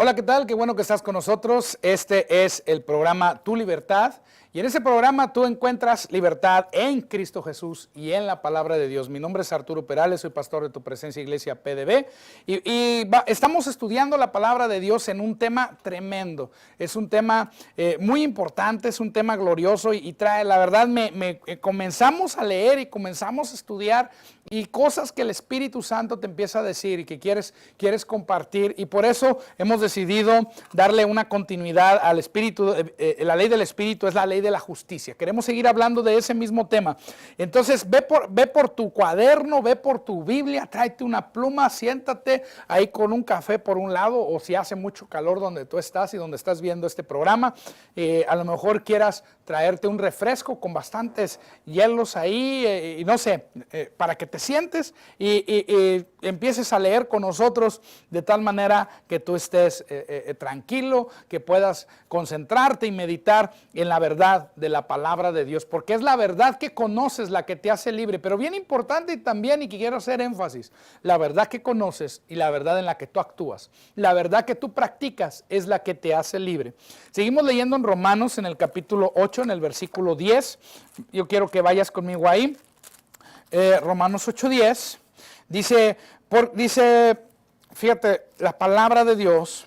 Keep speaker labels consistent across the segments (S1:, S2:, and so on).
S1: Hola, ¿qué tal? Qué bueno que estás con nosotros. Este es el programa Tu Libertad. Y en ese programa tú encuentras libertad en Cristo Jesús y en la palabra de Dios. Mi nombre es Arturo Perales, soy pastor de Tu Presencia Iglesia PDB. Estamos estudiando la palabra de Dios en un tema tremendo. Es un tema muy importante, es un tema glorioso y trae, la verdad, comenzamos a leer y comenzamos a estudiar y cosas que el Espíritu Santo te empieza a decir y que quieres compartir. Y por eso hemos decidido darle una continuidad al Espíritu. La ley del Espíritu es la ley de la justicia. Queremos seguir hablando de ese mismo tema. Entonces ve por tu cuaderno, ve por tu Biblia, tráete una pluma, siéntate ahí con un café por un lado, o si hace mucho calor donde tú estás y donde estás viendo este programa, a lo mejor quieras traerte un refresco con bastantes hielos ahí, y no sé, para que te sientes y empieces a leer con nosotros de tal manera que tú estés tranquilo, que puedas concentrarte y meditar en la verdad de la palabra de Dios, porque es la verdad que conoces la que te hace libre. Pero bien importante y también, y que quiero hacer énfasis, la verdad que conoces y la verdad en la que tú actúas, la verdad que tú practicas es la que te hace libre. Seguimos leyendo en Romanos en el capítulo 8, en el versículo 10. Yo quiero que vayas conmigo ahí. Romanos 8:10 dice, fíjate, la palabra de Dios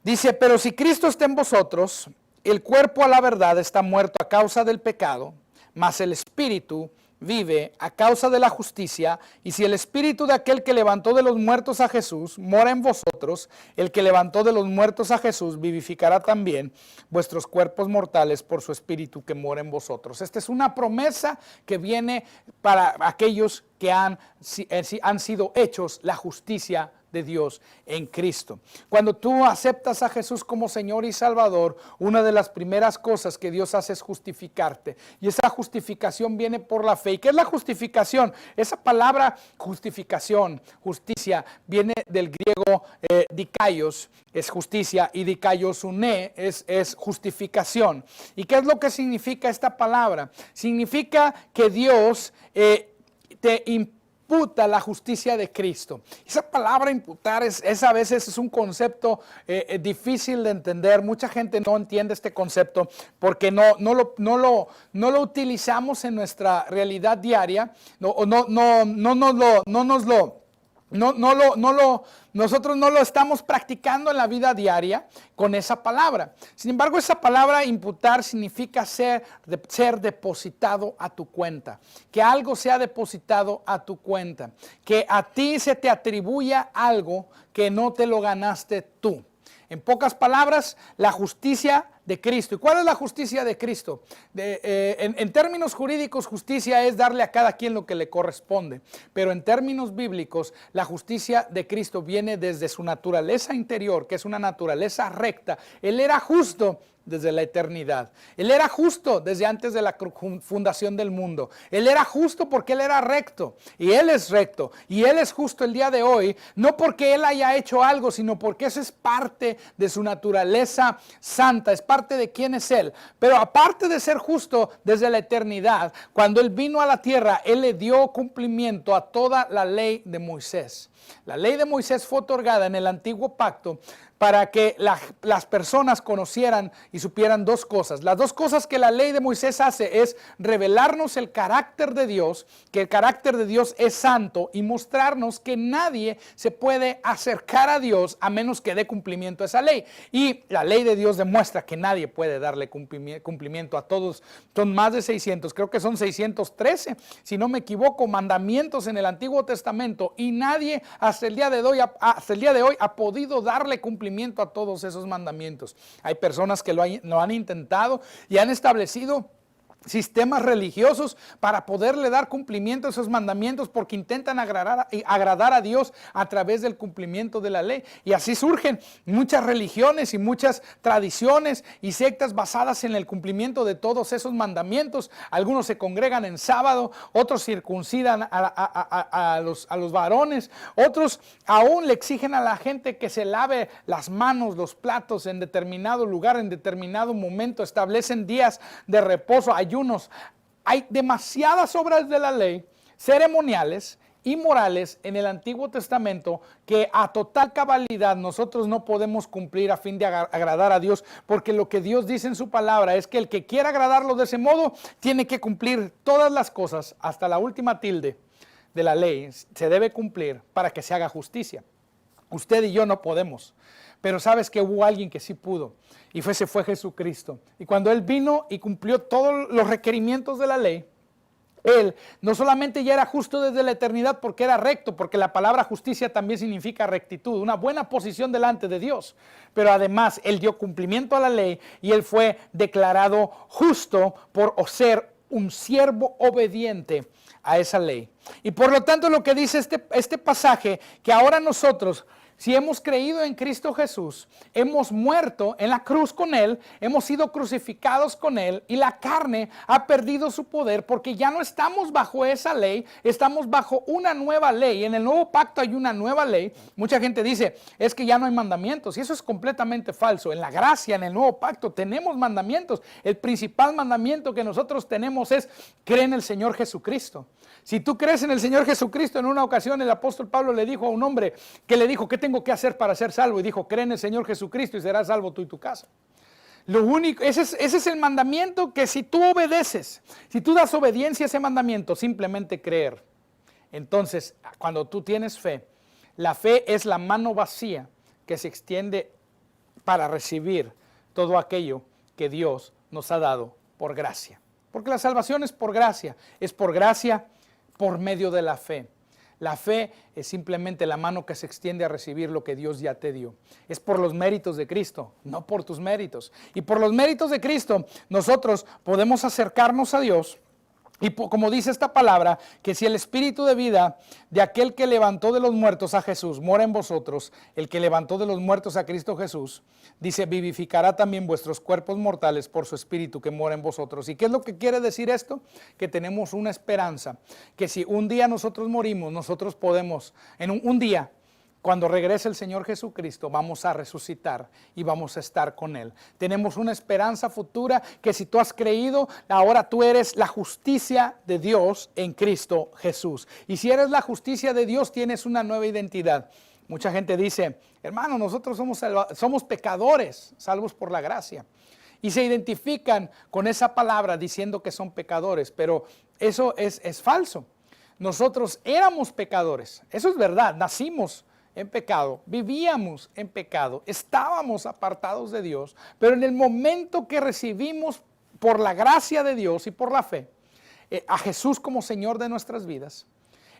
S1: dice: pero si Cristo está en vosotros, el cuerpo a la verdad está muerto a causa del pecado, mas el espíritu vive a causa de la justicia. Y si el espíritu de aquel que levantó de los muertos a Jesús mora en vosotros, el que levantó de los muertos a Jesús vivificará también vuestros cuerpos mortales por su espíritu que mora en vosotros. Esta es una promesa que viene para aquellos que han sido hechos la justicia de Dios en Cristo. Cuando tú aceptas a Jesús como Señor y Salvador, una de las primeras cosas que Dios hace es justificarte. Y esa justificación viene por la fe. ¿Y qué es la justificación? Esa palabra justificación, justicia, viene del griego dikaios, es justicia, y dikaiosune es justificación. ¿Y qué es lo que significa esta palabra? Significa que Dios te imputa la justicia de Cristo. Esa palabra imputar a veces es un concepto difícil de entender. Mucha gente no entiende este concepto porque no lo utilizamos en nuestra realidad diaria. Nosotros no lo estamos practicando en la vida diaria con esa palabra. Sin embargo, esa palabra imputar significa ser depositado a tu cuenta. Que algo sea depositado a tu cuenta. Que a ti se te atribuya algo que no te lo ganaste tú. En pocas palabras, la justicia de Cristo. ¿Y cuál es la justicia de Cristo? En términos jurídicos, justicia es darle a cada quien lo que le corresponde. Pero en términos bíblicos, la justicia de Cristo viene desde su naturaleza interior, que es una naturaleza recta. Él era justo desde la eternidad. Él era justo desde antes de la fundación del mundo. Él era justo porque Él era recto. Y Él es recto. Y Él es justo el día de hoy, no porque Él haya hecho algo, sino porque eso es parte de su naturaleza santa, es parte de quién es Él. Pero aparte de ser justo desde la eternidad, cuando Él vino a la tierra, Él le dio cumplimiento a toda la ley de Moisés. La ley de Moisés fue otorgada en el antiguo pacto para que las personas conocieran y supieran dos cosas. Las dos cosas que la ley de Moisés hace es revelarnos el carácter de Dios, que el carácter de Dios es santo, y mostrarnos que nadie se puede acercar a Dios a menos que dé cumplimiento a esa ley. Y la ley de Dios demuestra que nadie puede darle cumplimiento a todos. Son más de 600, creo que son 613, si no me equivoco, mandamientos en el Antiguo Testamento, y nadie hasta el día de hoy ha podido darle cumplimiento a todos esos mandamientos. Hay personas que lo han intentado y han establecido sistemas religiosos para poderle dar cumplimiento a esos mandamientos, porque intentan agradar a Dios a través del cumplimiento de la ley. Y así surgen muchas religiones y muchas tradiciones y sectas basadas en el cumplimiento de todos esos mandamientos. Algunos se congregan en sábado, otros circuncidan a los varones, otros aún le exigen a la gente que se lave las manos, los platos en determinado lugar, en determinado momento, establecen días de reposo, ayunos. Hay demasiadas obras de la ley ceremoniales morales en el Antiguo Testamento que a total cabalidad nosotros no podemos cumplir a fin de agradar a Dios, porque lo que Dios dice en su palabra es que el que quiera agradarlo de ese modo tiene que cumplir todas las cosas, hasta la última tilde de la ley se debe cumplir para que se haga justicia. Usted y yo no podemos, pero sabes que hubo alguien que sí pudo, y ese fue Jesucristo. Y cuando Él vino y cumplió todos los requerimientos de la ley, Él no solamente ya era justo desde la eternidad porque era recto, porque la palabra justicia también significa rectitud, una buena posición delante de Dios, pero además Él dio cumplimiento a la ley y Él fue declarado justo por ser un siervo obediente a esa ley. Y por lo tanto lo que dice este pasaje, que ahora nosotros, si hemos creído en Cristo Jesús, hemos muerto en la cruz con Él, hemos sido crucificados con Él y la carne ha perdido su poder porque ya no estamos bajo esa ley, estamos bajo una nueva ley. En el nuevo pacto hay una nueva ley. Mucha gente dice, es que ya no hay mandamientos, y eso es completamente falso. En la gracia, en el nuevo pacto, tenemos mandamientos. El principal mandamiento que nosotros tenemos es creer en el Señor Jesucristo. Si tú crees en el Señor Jesucristo, en una ocasión el apóstol Pablo le dijo a un hombre que le dijo, ¿qué tengo que hacer para ser salvo? Y dijo, cree en el Señor Jesucristo y serás salvo tú y tu casa. Lo único, ese es el mandamiento que si tú obedeces, si tú das obediencia a ese mandamiento, simplemente creer. Entonces, cuando tú tienes fe, la fe es la mano vacía que se extiende para recibir todo aquello que Dios nos ha dado por gracia. Porque la salvación es por gracia por medio de la fe. La fe es simplemente la mano que se extiende a recibir lo que Dios ya te dio. Es por los méritos de Cristo, no por tus méritos. Y por los méritos de Cristo, nosotros podemos acercarnos a Dios. Y como dice esta palabra, que si el espíritu de vida de aquel que levantó de los muertos a Jesús mora en vosotros, el que levantó de los muertos a Cristo Jesús, dice, vivificará también vuestros cuerpos mortales por su espíritu que mora en vosotros. ¿Y qué es lo que quiere decir esto? Que tenemos una esperanza, que si un día nosotros morimos, nosotros podemos, en un día, cuando regrese el Señor Jesucristo, vamos a resucitar y vamos a estar con Él. Tenemos una esperanza futura que si tú has creído, ahora tú eres la justicia de Dios en Cristo Jesús. Y si eres la justicia de Dios, tienes una nueva identidad. Mucha gente dice, hermano, nosotros somos pecadores, salvos por la gracia. Y se identifican con esa palabra diciendo que son pecadores, pero eso es falso. Nosotros éramos pecadores, eso es verdad, nacimos en pecado, vivíamos en pecado, estábamos apartados de Dios, pero en el momento que recibimos por la gracia de Dios y por la fe a Jesús como Señor de nuestras vidas,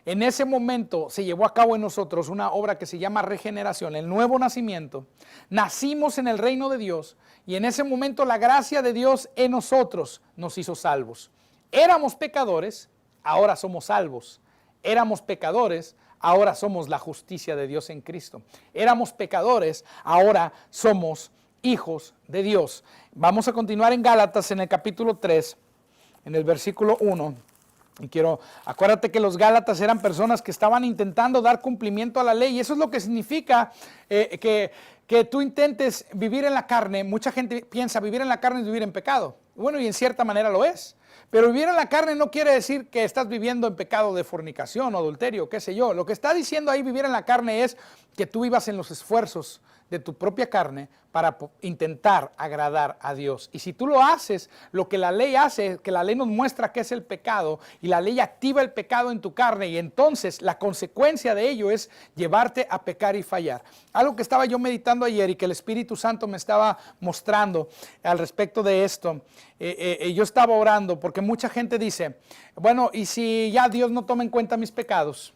S1: en ese momento se llevó a cabo en nosotros una obra que se llama regeneración, el nuevo nacimiento. Nacimos en el reino de Dios y en ese momento la gracia de Dios en nosotros nos hizo salvos. Éramos pecadores, ahora somos salvos. Éramos pecadores, ahora somos la justicia de Dios en Cristo. Éramos pecadores, ahora somos hijos de Dios. Vamos a continuar en Gálatas en el capítulo 3, en el versículo 1. Y acuérdate que los Gálatas eran personas que estaban intentando dar cumplimiento a la ley. Y eso es lo que significa que tú intentes vivir en la carne. Mucha gente piensa vivir en la carne es vivir en pecado. Bueno, y en cierta manera lo es. Pero vivir en la carne no quiere decir que estás viviendo en pecado de fornicación o adulterio, qué sé yo. Lo que está diciendo ahí vivir en la carne es que tú vivas en los esfuerzos de tu propia carne para intentar agradar a Dios. Y si tú lo haces, lo que la ley hace, que la ley nos muestra qué es el pecado, y la ley activa el pecado en tu carne, y entonces la consecuencia de ello es llevarte a pecar y fallar. Algo que estaba yo meditando ayer y que el Espíritu Santo me estaba mostrando al respecto de esto, yo estaba orando porque mucha gente dice, bueno, ¿y si ya Dios no toma en cuenta mis pecados?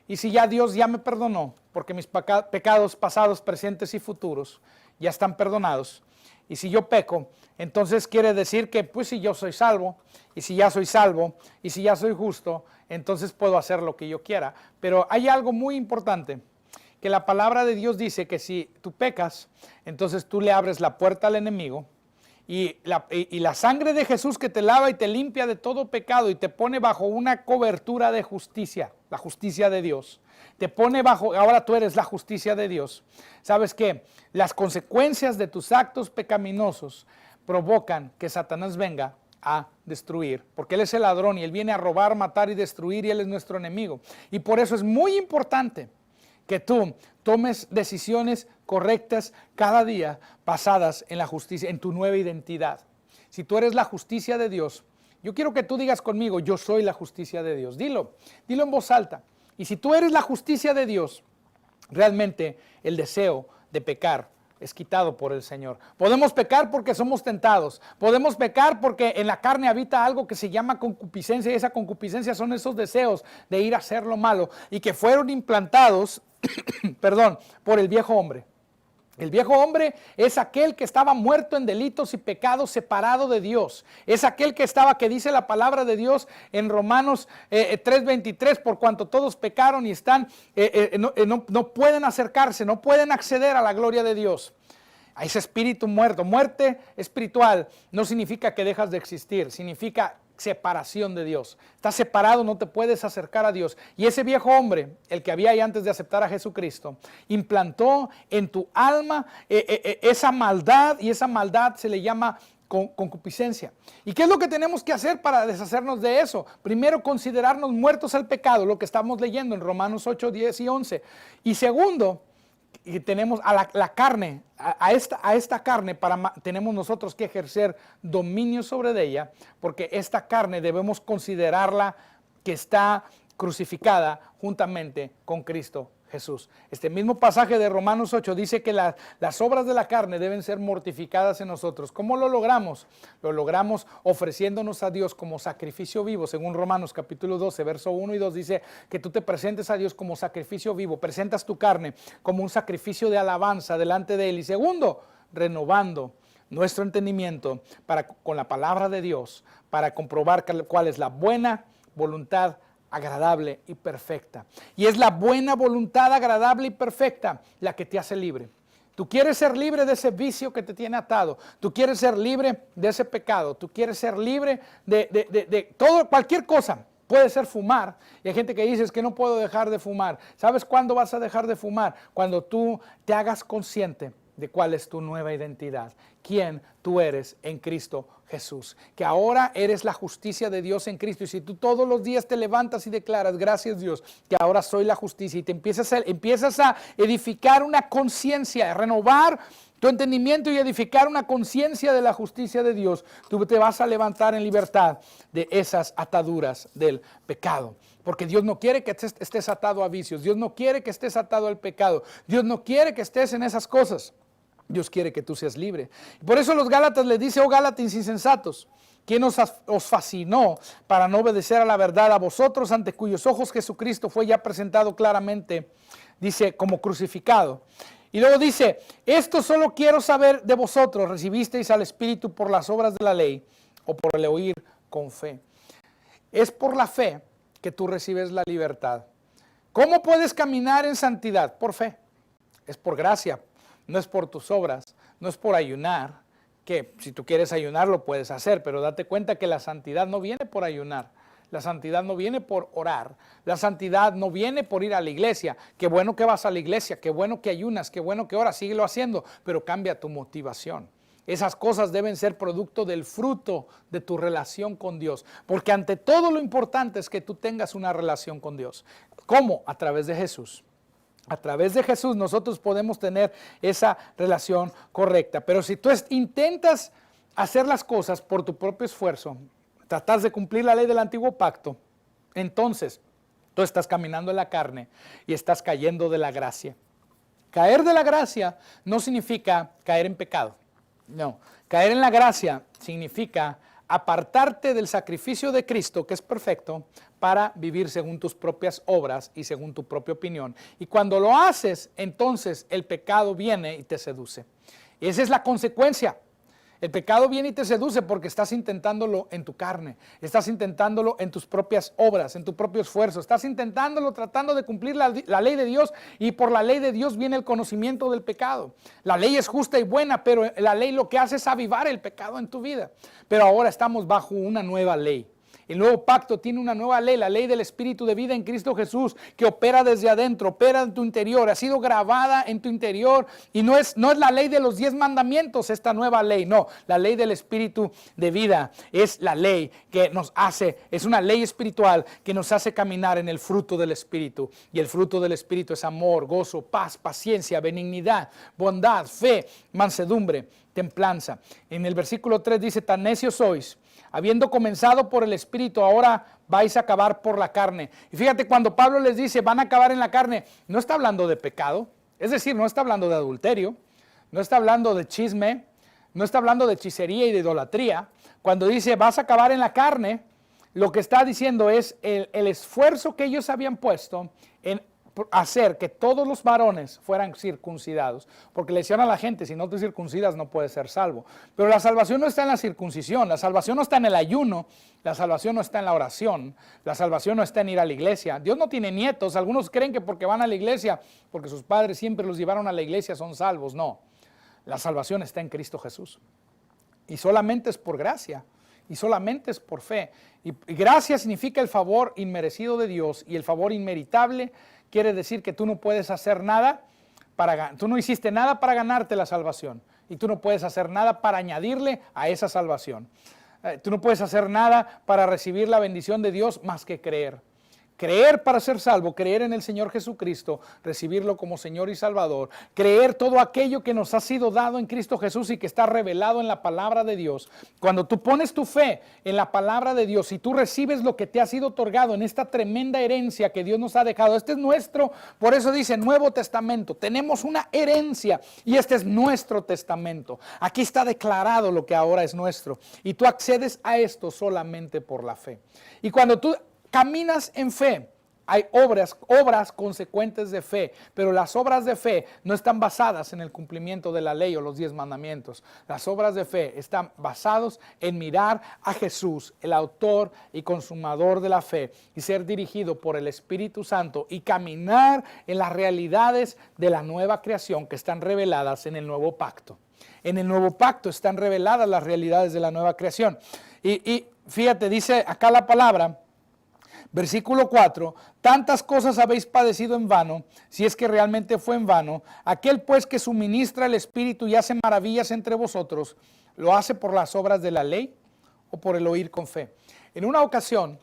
S1: Y si ya Dios ya me perdonó, porque mis pecados pasados, presentes y futuros ya están perdonados. Y si yo peco, entonces quiere decir que pues si yo soy salvo, y si ya soy salvo, y si ya soy justo, entonces puedo hacer lo que yo quiera. Pero hay algo muy importante, que la palabra de Dios dice que si tú pecas, entonces tú le abres la puerta al enemigo. Y la sangre de Jesús que te lava y te limpia de todo pecado y te pone bajo una cobertura de justicia, la justicia de Dios. Te pone bajo, ahora tú eres la justicia de Dios. ¿Sabes qué? Las consecuencias de tus actos pecaminosos provocan que Satanás venga a destruir, porque Él es el ladrón y Él viene a robar, matar y destruir y Él es nuestro enemigo. Y por eso es muy importante que tú tomes decisiones correctas cada día basadas en la justicia, en tu nueva identidad. Si tú eres la justicia de Dios, yo quiero que tú digas conmigo, yo soy la justicia de Dios. Dilo en voz alta. Y si tú eres la justicia de Dios, realmente el deseo de pecar es quitado por el Señor. Podemos pecar porque somos tentados. Podemos pecar porque en la carne habita algo que se llama concupiscencia, y esa concupiscencia son esos deseos de ir a hacer lo malo y que fueron implantados, perdón, por el viejo hombre. El viejo hombre es aquel que estaba muerto en delitos y pecados, separado de Dios. Es aquel que dice la palabra de Dios en Romanos 3:23, por cuanto todos pecaron y están, no pueden acercarse, no pueden acceder a la gloria de Dios. A ese espíritu muerto. Muerte espiritual no significa que dejas de existir, significa separación de Dios. Estás separado, no te puedes acercar a Dios. Y ese viejo hombre, el que había ahí antes de aceptar a Jesucristo, implantó en tu alma esa maldad, y esa maldad se le llama concupiscencia. ¿Y qué es lo que tenemos que hacer para deshacernos de eso? Primero, considerarnos muertos al pecado, lo que estamos leyendo en Romanos 8, 10 y 11. Y segundo, y tenemos a la carne, a esta carne, tenemos nosotros que ejercer dominio sobre ella, porque esta carne debemos considerarla que está crucificada juntamente con Cristo Jesús. Este mismo pasaje de Romanos 8 dice que las obras de la carne deben ser mortificadas en nosotros. ¿Cómo lo logramos? Lo logramos ofreciéndonos a Dios como sacrificio vivo. Según Romanos capítulo 12, verso 1 y 2 dice que tú te presentes a Dios como sacrificio vivo. Presentas tu carne como un sacrificio de alabanza delante de Él. Y segundo, renovando nuestro entendimiento con la palabra de Dios para comprobar cuál es la buena voluntad agradable y perfecta. Y es la buena voluntad agradable y perfecta la que te hace libre. Tú quieres ser libre de ese vicio que te tiene atado. Tú quieres ser libre de ese pecado. Tú quieres ser libre de todo, cualquier cosa. Puede ser fumar. Y hay gente que dice, es que no puedo dejar de fumar. ¿Sabes cuándo vas a dejar de fumar? Cuando tú te hagas consciente de cuál es tu nueva identidad, quién tú eres en Cristo Jesús, que ahora eres la justicia de Dios en Cristo. Y si tú todos los días te levantas y declaras, gracias Dios, que ahora soy la justicia, y te empiezas a edificar una conciencia, a renovar tu entendimiento y edificar una conciencia de la justicia de Dios, tú te vas a levantar en libertad de esas ataduras del pecado. Porque Dios no quiere que estés atado a vicios, Dios no quiere que estés atado al pecado, Dios no quiere que estés en esas cosas. Dios quiere que tú seas libre. Por eso los Gálatas les dice, oh Gálatas insensatos, ¿quién os fascinó para no obedecer a la verdad? A vosotros, ante cuyos ojos Jesucristo fue ya presentado claramente, dice, como crucificado. Y luego dice, esto solo quiero saber de vosotros, ¿recibisteis al Espíritu por las obras de la ley o por el oír con fe? Es por la fe que tú recibes la libertad. ¿Cómo puedes caminar en santidad? Por fe. Es por gracia. No es por tus obras, no es por ayunar, que si tú quieres ayunar lo puedes hacer, pero date cuenta que la santidad no viene por ayunar, la santidad no viene por orar, la santidad no viene por ir a la iglesia. Qué bueno que vas a la iglesia, qué bueno que ayunas, qué bueno que oras, síguelo haciendo, pero cambia tu motivación. Esas cosas deben ser producto del fruto de tu relación con Dios, porque ante todo lo importante es que tú tengas una relación con Dios. ¿Cómo? A través de Jesús. A través de Jesús nosotros podemos tener esa relación correcta. Pero si tú intentas hacer las cosas por tu propio esfuerzo, tratas de cumplir la ley del antiguo pacto, entonces tú estás caminando en la carne y estás cayendo de la gracia. Caer de la gracia no significa caer en pecado. No, caer en la gracia significa apartarte del sacrificio de Cristo, que es perfecto, para vivir según tus propias obras y según tu propia opinión. Y cuando lo haces, entonces el pecado viene y te seduce. Esa es la consecuencia. El pecado viene y te seduce porque estás intentándolo en tu carne, estás intentándolo en tus propias obras, en tu propio esfuerzo, estás intentándolo tratando de cumplir la ley de Dios, y por la ley de Dios viene el conocimiento del pecado. La ley es justa y buena, pero la ley lo que hace es avivar el pecado en tu vida. Pero ahora estamos bajo una nueva ley. El nuevo pacto tiene una nueva ley, la ley del Espíritu de vida en Cristo Jesús, que opera desde adentro, opera en tu interior, ha sido grabada en tu interior. Y no es la ley de los 10 mandamientos esta nueva ley, no. La ley del Espíritu de vida es la ley que nos hace, es una ley espiritual que nos hace caminar en el fruto del Espíritu. Y el fruto del Espíritu es amor, gozo, paz, paciencia, benignidad, bondad, fe, mansedumbre, templanza. En el versículo 3 dice, tan necios sois, habiendo comenzado por el Espíritu, ahora vais a acabar por la carne. Y fíjate, cuando Pablo les dice, van a acabar en la carne, no está hablando de pecado, es decir, no está hablando de adulterio, no está hablando de chisme, no está hablando de hechicería y de idolatría. Cuando dice, vas a acabar en la carne, lo que está diciendo es el esfuerzo que ellos habían puesto en hacer que todos los varones fueran circuncidados, porque le decían a la gente, si no te circuncidas no puedes ser salvo. Pero la salvación no está en la circuncisión, la salvación no está en el ayuno, la salvación no está en la oración, la salvación no está en ir a la iglesia. Dios no tiene nietos, algunos creen que porque van a la iglesia, porque sus padres siempre los llevaron a la iglesia, son salvos. No, la salvación está en Cristo Jesús y solamente es por gracia. Y solamente es por fe. Y gracia significa el favor inmerecido de Dios, y el favor inmeritable quiere decir que tú no puedes hacer nada tú no hiciste nada para ganarte la salvación, y tú no puedes hacer nada para añadirle a esa salvación. Tú no puedes hacer nada para recibir la bendición de Dios más que creer. Creer para ser salvo, creer en el Señor Jesucristo, recibirlo como Señor y Salvador, creer todo aquello que nos ha sido dado en Cristo Jesús y que está revelado en la palabra de Dios. Cuando tú pones tu fe en la palabra de Dios y tú recibes lo que te ha sido otorgado en esta tremenda herencia que Dios nos ha dejado, este es nuestro, por eso dice Nuevo Testamento, tenemos una herencia y este es nuestro testamento. Aquí está declarado lo que ahora es nuestro y tú accedes a esto solamente por la fe. Y cuando tú caminas en fe, hay obras consecuentes de fe, pero las obras de fe no están basadas en el cumplimiento de la ley o los 10 mandamientos. Las obras de fe están basadas en mirar a Jesús, el autor y consumador de la fe, y ser dirigido por el Espíritu Santo y caminar en las realidades de la nueva creación que están reveladas en el nuevo pacto. En el nuevo pacto están reveladas las realidades de la nueva creación. Y fíjate, dice acá la palabra, versículo 4, tantas cosas habéis padecido en vano, si es que realmente fue en vano. Aquel pues que suministra el Espíritu y hace maravillas entre vosotros, ¿lo hace por las obras de la ley o por el oír con fe? En una ocasión,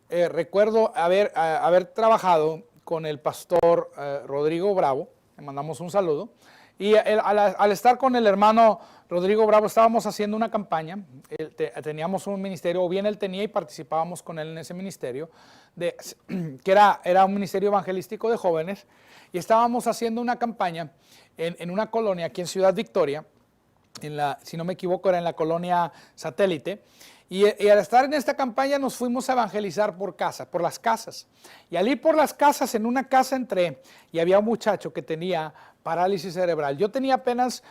S1: recuerdo haber trabajado con el pastor Rodrigo Bravo, le mandamos un saludo, y al estar con el hermano Rodrigo Bravo estábamos haciendo una campaña, teníamos un ministerio, o bien él tenía y participábamos con él en ese ministerio, que era un ministerio evangelístico de jóvenes, y estábamos haciendo una campaña en una colonia aquí en Ciudad Victoria, si no me equivoco era en la colonia Satélite, y al estar en esta campaña nos fuimos a evangelizar por las casas. Y al ir por las casas, en una casa entré y había un muchacho que tenía parálisis cerebral. Yo tenía apenas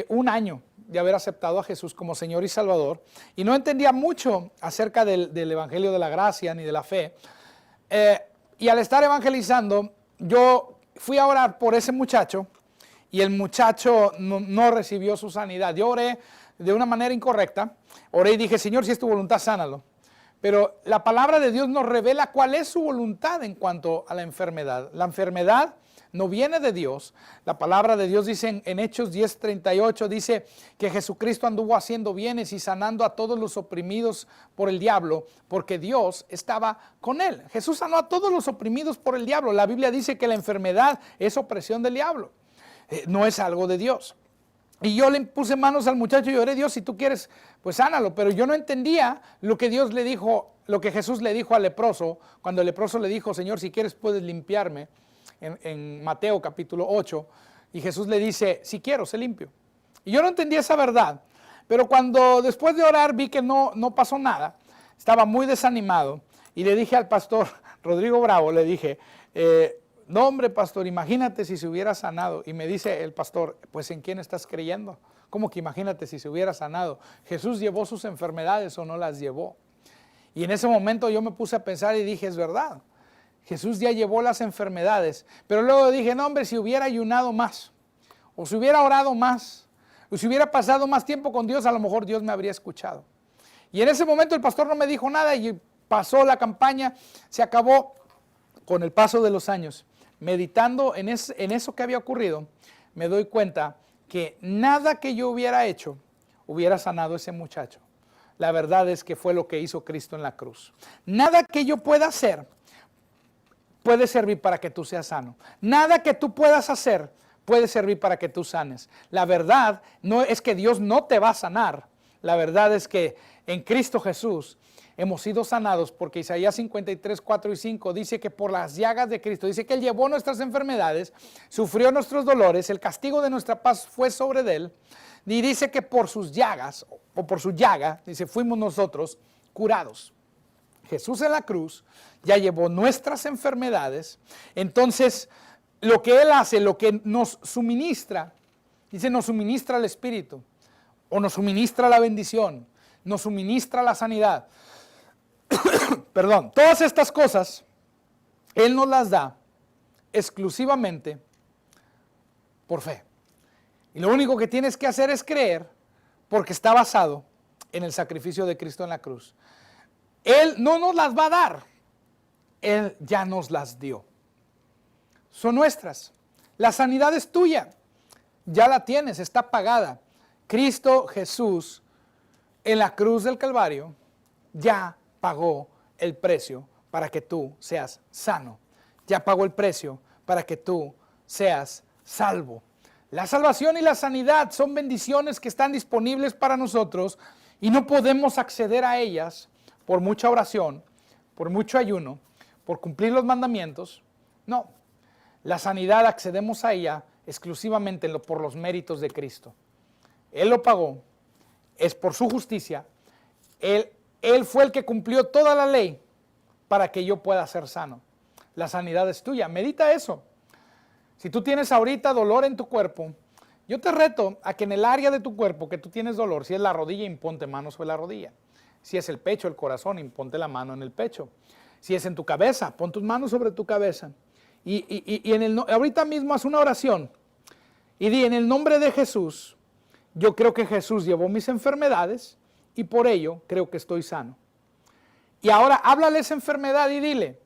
S1: un año de haber aceptado a Jesús como Señor y Salvador y no entendía mucho acerca del Evangelio de la Gracia ni de la fe. Y al estar evangelizando, yo fui a orar por ese muchacho y el muchacho no recibió su sanidad. Yo oré de una manera incorrecta, oré y dije, Señor, si es tu voluntad, sánalo. Pero la palabra de Dios nos revela cuál es su voluntad en cuanto a la enfermedad. La enfermedad no viene de Dios. La palabra de Dios dice en Hechos 10:38, dice que Jesucristo anduvo haciendo bienes y sanando a todos los oprimidos por el diablo, porque Dios estaba con él. Jesús sanó a todos los oprimidos por el diablo. La Biblia dice que la enfermedad es opresión del diablo. No es algo de Dios. Y yo le puse manos al muchacho y oré, Dios, si tú quieres, pues sánalo. Pero yo no entendía lo que Dios le dijo, lo que Jesús le dijo al leproso, cuando el leproso le dijo, Señor, si quieres puedes limpiarme, en Mateo capítulo 8, y Jesús le dice, si quiero, sé limpio. Y yo no entendía esa verdad, pero cuando después de orar vi que no pasó nada, estaba muy desanimado, y le dije al pastor Rodrigo Bravo, le dije, no hombre pastor, imagínate si se hubiera sanado. Y me dice el pastor, pues ¿en quién estás creyendo? ¿Cómo que imagínate si se hubiera sanado? ¿Jesús llevó sus enfermedades o no las llevó? Y en ese momento yo me puse a pensar y dije, es verdad, Jesús ya llevó las enfermedades. Pero luego dije, no hombre, si hubiera ayunado más, o si hubiera orado más, o si hubiera pasado más tiempo con Dios, a lo mejor Dios me habría escuchado. Y en ese momento el pastor no me dijo nada y pasó la campaña, se acabó. Con el paso de los años, meditando en eso que había ocurrido, me doy cuenta que nada que yo hubiera hecho hubiera sanado a ese muchacho. La verdad es que fue lo que hizo Cristo en la cruz. Nada que yo pueda hacer puede servir para que tú seas sano. Nada que tú puedas hacer puede servir para que tú sanes. La verdad no es que Dios no te va a sanar. La verdad es que en Cristo Jesús hemos sido sanados, porque Isaías 53, 4 y 5 dice que por las llagas de Cristo, dice que Él llevó nuestras enfermedades, sufrió nuestros dolores, el castigo de nuestra paz fue sobre Él, y dice que por sus llagas, o por su llaga, dice, fuimos nosotros curados. Jesús en la cruz ya llevó nuestras enfermedades. Entonces, lo que Él hace, lo que nos suministra, dice, nos suministra el Espíritu, o nos suministra la bendición, nos suministra la sanidad. Perdón, todas estas cosas Él nos las da exclusivamente por fe. Y lo único que tienes que hacer es creer, porque está basado en el sacrificio de Cristo en la cruz. Él no nos las va a dar, Él ya nos las dio. Son nuestras. La sanidad es tuya, ya la tienes, está pagada. Cristo Jesús en la cruz del Calvario ya pagó el precio para que tú seas sano. Ya pagó el precio para que tú seas salvo. La salvación y la sanidad son bendiciones que están disponibles para nosotros y no podemos acceder a ellas por mucha oración, por mucho ayuno, por cumplir los mandamientos. No, la sanidad accedemos a ella exclusivamente por los méritos de Cristo. Él lo pagó, es por su justicia. Él fue el que cumplió toda la ley para que yo pueda ser sano. La sanidad es tuya, medita eso. Si tú tienes ahorita dolor en tu cuerpo, yo te reto a que en el área de tu cuerpo que tú tienes dolor, si es la rodilla, imponte manos sobre la rodilla. Si es el pecho, el corazón, imponte la mano en el pecho. Si es en tu cabeza, pon tus manos sobre tu cabeza. Ahorita mismo haz una oración y di, en el nombre de Jesús, yo creo que Jesús llevó mis enfermedades y por ello creo que estoy sano. Y ahora háblale a esa enfermedad y dile,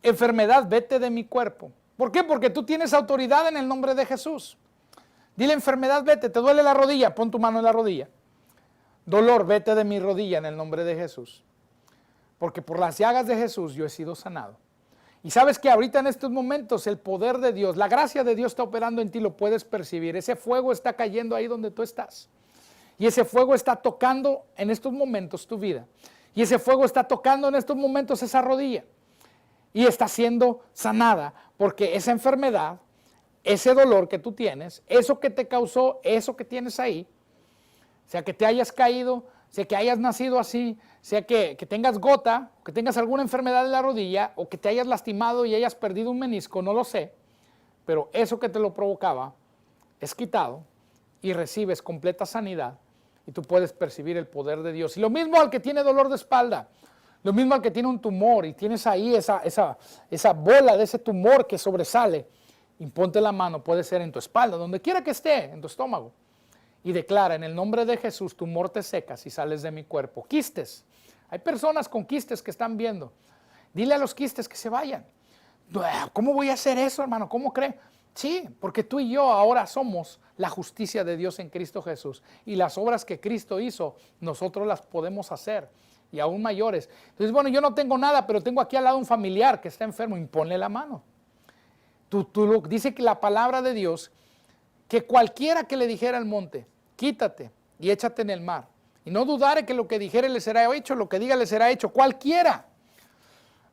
S1: enfermedad, vete de mi cuerpo. ¿Por qué? Porque tú tienes autoridad en el nombre de Jesús. Dile, enfermedad, vete, te duele la rodilla, pon tu mano en la rodilla. Dolor, vete de mi rodilla en el nombre de Jesús. Porque por las llagas de Jesús yo he sido sanado. Y sabes que ahorita en estos momentos el poder de Dios, la gracia de Dios está operando en ti, lo puedes percibir. Ese fuego está cayendo ahí donde tú estás. Y ese fuego está tocando en estos momentos tu vida. Y ese fuego está tocando en estos momentos esa rodilla. Y está siendo sanada porque esa enfermedad, ese dolor que tú tienes, eso que te causó, eso que tienes ahí, sea que te hayas caído, sea que hayas nacido así, sea que tengas gota, que tengas alguna enfermedad en la rodilla, o que te hayas lastimado y hayas perdido un menisco, no lo sé, pero eso que te lo provocaba es quitado y recibes completa sanidad y tú puedes percibir el poder de Dios. Y lo mismo al que tiene dolor de espalda, lo mismo al que tiene un tumor y tienes ahí esa bola de ese tumor que sobresale, imponte la mano, puede ser en tu espalda, donde quiera que esté, en tu estómago. Y declara, en el nombre de Jesús, tumor te secas y sales de mi cuerpo. Quistes. Hay personas con quistes que están viendo. Dile a los quistes que se vayan. ¿Cómo voy a hacer eso, hermano? ¿Cómo cree? Sí, porque tú y yo ahora somos la justicia de Dios en Cristo Jesús. Y las obras que Cristo hizo, nosotros las podemos hacer. Y aún mayores. Entonces, bueno, yo no tengo nada, pero tengo aquí al lado un familiar que está enfermo. Imponle la mano. Dice que la palabra de Dios, que cualquiera que le dijera al monte, quítate y échate en el mar, y no dudare que lo que dijere le será hecho, lo que diga le será hecho, cualquiera.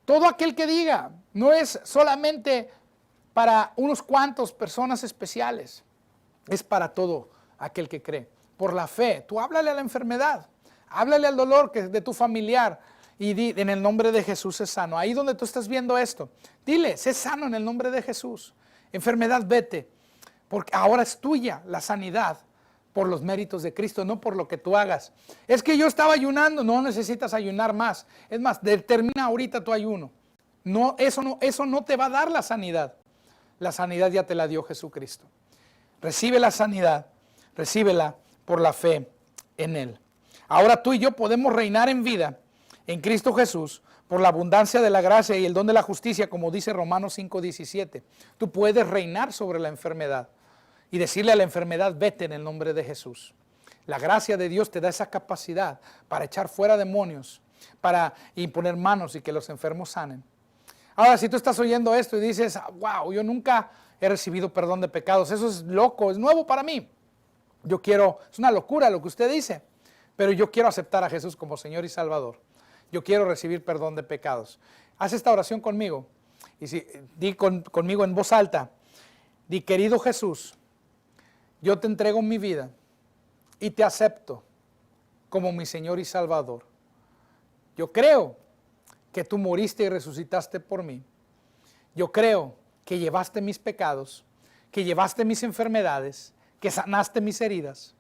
S1: Todo aquel que diga, no es solamente para unos cuantos personas especiales, es para todo aquel que cree. Por la fe, tú háblale a la enfermedad, háblale al dolor de tu familiar y di, en el nombre de Jesús es sano. Ahí donde tú estás viendo esto, dile, sé sano en el nombre de Jesús. Enfermedad, vete. Porque ahora es tuya la sanidad por los méritos de Cristo, no por lo que tú hagas. Es que yo estaba ayunando, no necesitas ayunar más. Es más, determina ahorita tu ayuno. Eso no te va a dar la sanidad. La sanidad ya te la dio Jesucristo. Recibe la sanidad, recíbela por la fe en Él. Ahora tú y yo podemos reinar en vida en Cristo Jesús por la abundancia de la gracia y el don de la justicia, como dice Romanos 5:17. Tú puedes reinar sobre la enfermedad y decirle a la enfermedad, vete en el nombre de Jesús. La gracia de Dios te da esa capacidad para echar fuera demonios, para imponer manos y que los enfermos sanen. Ahora, si tú estás oyendo esto y dices, wow, yo nunca he recibido perdón de pecados, eso es loco, es nuevo para mí. Es una locura lo que usted dice, pero yo quiero aceptar a Jesús como Señor y Salvador. Yo quiero recibir perdón de pecados. Haz esta oración conmigo. Y di conmigo en voz alta. Di, querido Jesús, yo te entrego mi vida y te acepto como mi Señor y Salvador. Yo creo que tú moriste y resucitaste por mí. Yo creo que llevaste mis pecados, que llevaste mis enfermedades, que sanaste mis heridas.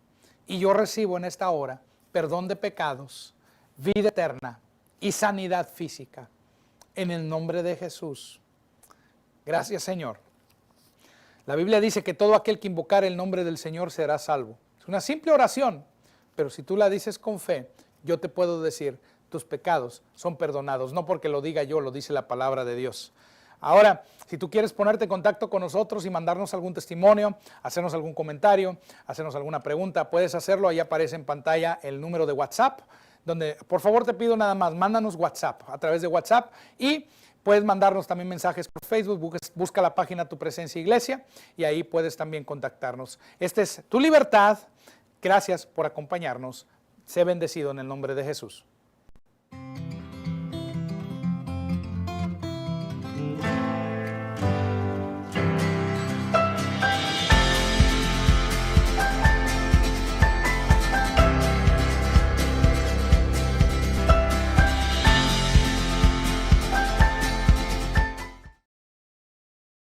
S1: Y yo recibo en esta hora perdón de pecados, vida eterna y sanidad física. En el nombre de Jesús. Gracias, Señor. La Biblia dice que todo aquel que invocar el nombre del Señor será salvo. Es una simple oración, pero si tú la dices con fe, yo te puedo decir, tus pecados son perdonados. No porque lo diga yo, lo dice la palabra de Dios. Ahora, si tú quieres ponerte en contacto con nosotros y mandarnos algún testimonio, hacernos algún comentario, hacernos alguna pregunta, puedes hacerlo. Ahí aparece en pantalla el número de WhatsApp, donde por favor te pido nada más, mándanos WhatsApp a través de WhatsApp y puedes mandarnos también mensajes por Facebook, busca la página Tu Presencia Iglesia y ahí puedes también contactarnos. Esta es tu libertad. Gracias por acompañarnos. Sé bendecido en el nombre de Jesús.